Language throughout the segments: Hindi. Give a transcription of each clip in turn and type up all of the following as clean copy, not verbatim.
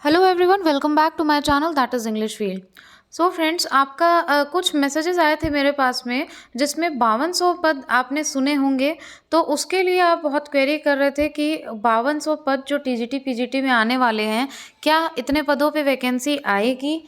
Hello everyone, welcome back to my channel that is English field. So friends, आपका कुछ मैसेजेस आए थे मेरे पास में जिसमें 5200 पद आपने सुने होंगे। तो उसके लिए आप बहुत क्वेरी कर रहे थे कि 5200 पद जो टीजीटी पीजीटी में आने वाले हैं, क्या इतने पदों पे वैकेंसी आएगी।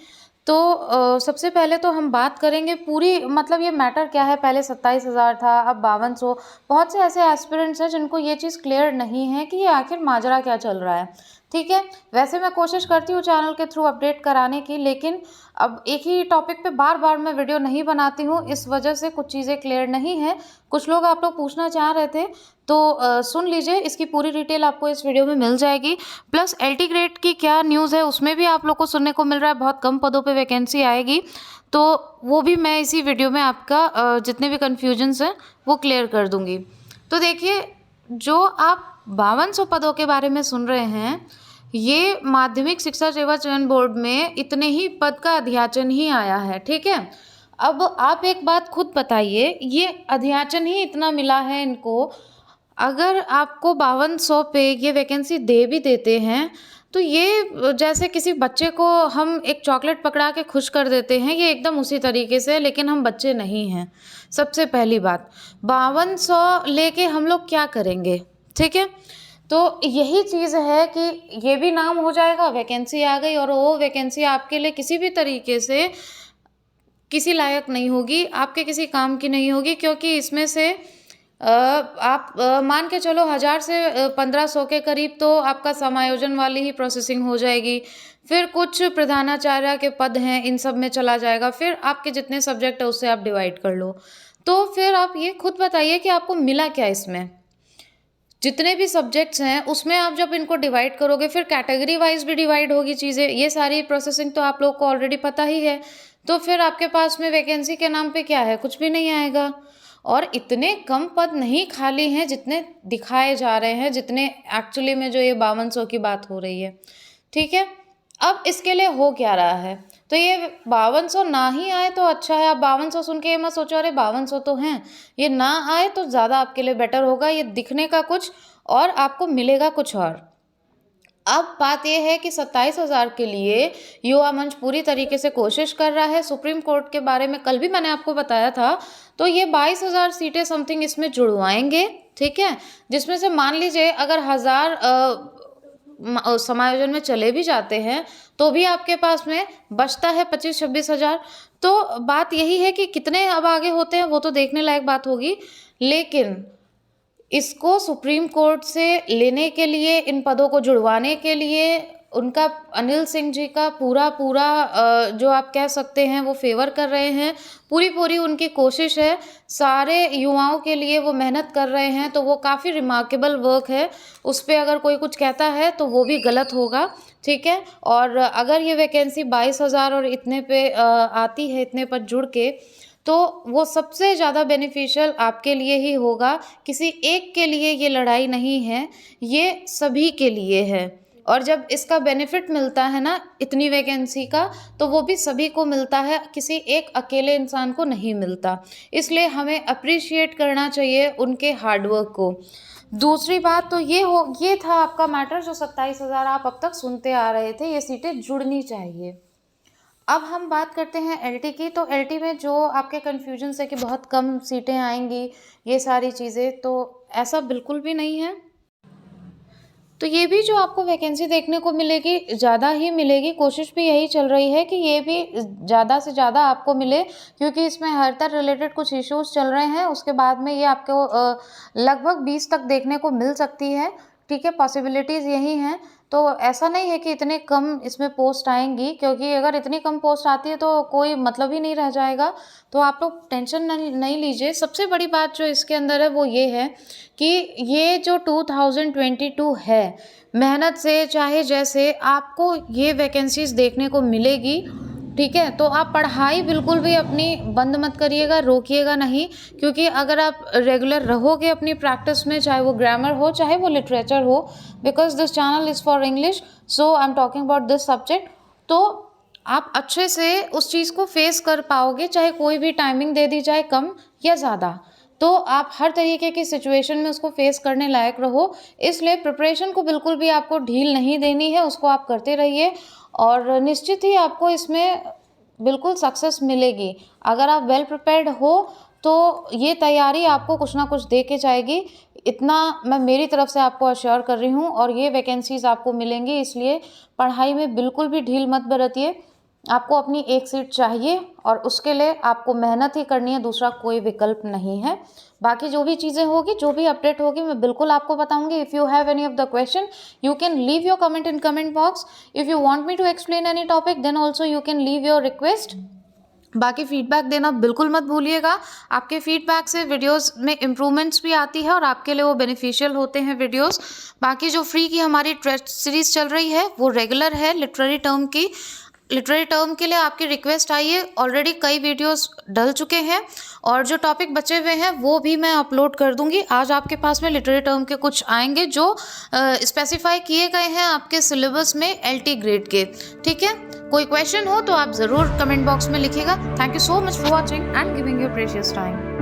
तो सबसे पहले तो हम बात करेंगे पूरी, मतलब ये मैटर क्या है। पहले 27,000 था, अब 5200। बहुत से ऐसे एस्पिरेंट्स हैं जिनको ये चीज़ क्लियर नहीं है कि ये आखिर माजरा क्या चल रहा है। ठीक है, वैसे मैं कोशिश करती हूँ चैनल के थ्रू अपडेट कराने की, लेकिन अब एक ही टॉपिक पे बार बार मैं वीडियो नहीं बनाती हूँ, इस वजह से कुछ चीज़ें क्लियर नहीं है। कुछ लोग आप लोग पूछना चाह रहे थे, तो सुन लीजिए, इसकी पूरी डिटेल आपको इस वीडियो में मिल जाएगी। प्लस एलटी ग्रेड की क्या न्यूज़ है उसमें भी आप लोग को सुनने को मिल रहा है बहुत कम पदों पे वैकेंसी आएगी। तो वो भी मैं इसी वीडियो में आपका जितने भी कन्फ्यूजन्स हैं वो क्लियर कर दूँगी। तो देखिए, जो आप 5200 पदों के बारे में सुन रहे हैं, ये माध्यमिक शिक्षा सेवा चयन बोर्ड में इतने ही पद का अध्याचन ही आया है। ठीक है, अब आप एक बात खुद बताइए, ये अध्याचन ही इतना मिला है इनको। अगर आपको 5200 पे ये वैकेंसी दे भी देते हैं, तो ये जैसे किसी बच्चे को हम एक चॉकलेट पकड़ा के खुश कर देते हैं, ये एकदम उसी तरीके से। लेकिन हम बच्चे नहीं हैं। सबसे पहली बात, 5200 लेके हम लोग क्या करेंगे। ठीक है, तो यही चीज़ है कि ये भी नाम हो जाएगा, वैकेंसी आ गई, और वो वैकेंसी आपके लिए किसी भी तरीके से किसी लायक नहीं होगी, आपके किसी काम की नहीं होगी। क्योंकि इसमें से आप मान के चलो 1000 से 1500 के करीब तो आपका समायोजन वाली ही प्रोसेसिंग हो जाएगी। फिर कुछ प्रधानाचार्य के पद हैं, इन सब में चला जाएगा। फिर आपके जितने सब्जेक्ट है उससे आप डिवाइड कर लो। तो फिर आप ये खुद बताइए कि आपको मिला क्या इसमें। जितने भी सब्जेक्ट्स हैं उसमें आप जब इनको डिवाइड करोगे, फिर कैटेगरी वाइज भी डिवाइड होगी चीज़ें। ये सारी प्रोसेसिंग तो आप लोग को ऑलरेडी पता ही है। तो फिर आपके पास में वैकेंसी के नाम पे क्या है, कुछ भी नहीं आएगा। और इतने कम पद नहीं खाली हैं जितने दिखाए जा रहे हैं, जितने एक्चुअली में जो ये 5200 की बात हो रही है। ठीक है, अब इसके लिए हो क्या रहा है। तो ये 5200 ना ही आए तो अच्छा है। आप 5200 सुन के ये मत सोचो अरे 5200 तो हैं, ये ना आए तो ज़्यादा आपके लिए बेटर होगा। ये दिखने का कुछ और आपको मिलेगा कुछ और। अब बात यह है कि 27,000 के लिए युवा मंच पूरी तरीके से कोशिश कर रहा है। सुप्रीम कोर्ट के बारे में कल भी मैंने आपको बताया था। तो ये 22,000 सीटें समथिंग इसमें जुड़वाएंगे। ठीक है, जिसमें से मान लीजिए अगर 1000 समायोजन में चले भी जाते हैं तो भी आपके पास में बचता है 25-26 हज़ार। तो बात यही है कि कितने अब आगे होते हैं वो तो देखने लायक बात होगी। लेकिन इसको सुप्रीम कोर्ट से लेने के लिए, इन पदों को जुड़वाने के लिए उनका अनिल सिंह जी का पूरा पूरा जो आप कह सकते हैं वो फेवर कर रहे हैं। पूरी पूरी उनकी कोशिश है, सारे युवाओं के लिए वो मेहनत कर रहे हैं। तो वो काफ़ी रिमार्केबल वर्क है। उस पर अगर कोई कुछ कहता है तो वो भी गलत होगा। ठीक है, और अगर ये वैकेंसी 22,000 और इतने पे आती है, इतने पद जुड़ के, तो वो सबसे ज़्यादा बेनिफिशियल आपके लिए ही होगा। किसी एक के लिए ये लड़ाई नहीं है, ये सभी के लिए है। और जब इसका बेनिफिट मिलता है ना इतनी वैकेंसी का, तो वो भी सभी को मिलता है, किसी एक अकेले इंसान को नहीं मिलता। इसलिए हमें अप्रिशिएट करना चाहिए उनके हार्डवर्क को। दूसरी बात तो ये था आपका मैटर, जो 27,000 आप अब तक सुनते आ रहे थे, ये सीटें जुड़नी चाहिए। अब हम बात करते हैं एलटी की। तो एलटी में जो आपके कन्फ्यूजन है कि बहुत कम सीटें आएंगी, ये सारी चीज़ें, तो ऐसा बिल्कुल भी नहीं है। तो ये भी जो आपको वैकेंसी देखने को मिलेगी, ज़्यादा ही मिलेगी। कोशिश भी यही चल रही है कि ये भी ज़्यादा से ज़्यादा आपको मिले, क्योंकि इसमें हर रिलेटेड कुछ इश्यूज चल रहे हैं। उसके बाद में ये आपको लगभग 20 तक देखने को मिल सकती है। ठीक है, पॉसिबिलिटीज़ यही हैं। तो ऐसा नहीं है कि इतने कम इसमें पोस्ट आएंगी, क्योंकि अगर इतनी कम पोस्ट आती है तो कोई मतलब ही नहीं रह जाएगा। तो आप लोग टेंशन नहीं लीजिए। सबसे बड़ी बात जो इसके अंदर है वो ये है कि ये जो 2022 है, मेहनत से चाहे जैसे आपको ये वैकेंसीज देखने को मिलेगी। ठीक है, तो आप पढ़ाई बिल्कुल भी अपनी बंद मत करिएगा, रोकिएगा नहीं। क्योंकि अगर आप रेगुलर रहोगे अपनी प्रैक्टिस में, चाहे वो ग्रामर हो चाहे वो लिटरेचर हो, because this channel is for English, so I am talking about this subject, तो आप अच्छे से उस चीज़ को फेस कर पाओगे, चाहे कोई भी टाइमिंग दे दी जाए कम या ज़्यादा। तो आप हर तरीके की सिचुएशन में उसको फेस करने लायक रहो। इसलिए प्रिपरेशन को बिल्कुल भी आपको ढील नहीं देनी है, उसको आप करते रहिए और निश्चित ही आपको इसमें बिल्कुल सक्सेस मिलेगी। अगर आप वेल प्रिपेयर्ड हो तो ये तैयारी आपको कुछ ना कुछ दे के जाएगी, इतना मैं मेरी तरफ से आपको अश्योर कर रही हूँ और ये वैकेंसीज़ आपको मिलेंगी। इसलिए पढ़ाई में बिल्कुल भी ढील मत बरतिए। आपको अपनी एक सीट चाहिए और उसके लिए आपको मेहनत ही करनी है, दूसरा कोई विकल्प नहीं है। बाकी जो भी चीज़ें होगी, जो भी अपडेट होगी, मैं बिल्कुल आपको बताऊंगी। If you have any of the question you can leave your comment in comment box. If you want me to explain any topic then also you can leave your request. बाकी फीडबैक देना बिल्कुल मत भूलिएगा। आपके फीडबैक से वीडियोस में इम्प्रूवमेंट्स भी आती है और आपके लिए वो बेनिफिशियल होते हैं वीडियोस। बाकी जो फ्री की हमारी टेस्ट सीरीज़ चल रही है वो रेगुलर है लिटरेरी टर्म की। लिटरेरी टर्म के लिए आपकी रिक्वेस्ट आई है, ऑलरेडी कई वीडियोस डल चुके हैं और जो टॉपिक बचे हुए हैं वो भी मैं अपलोड कर दूंगी। आज आपके पास में लिटरेरी टर्म के कुछ आएंगे जो स्पेसिफाई किए गए हैं आपके सिलेबस में LT ग्रेड के। ठीक है, कोई क्वेश्चन हो तो आप ज़रूर कमेंट बॉक्स में लिखिएगा। Thank you so much for watching and giving your precious time.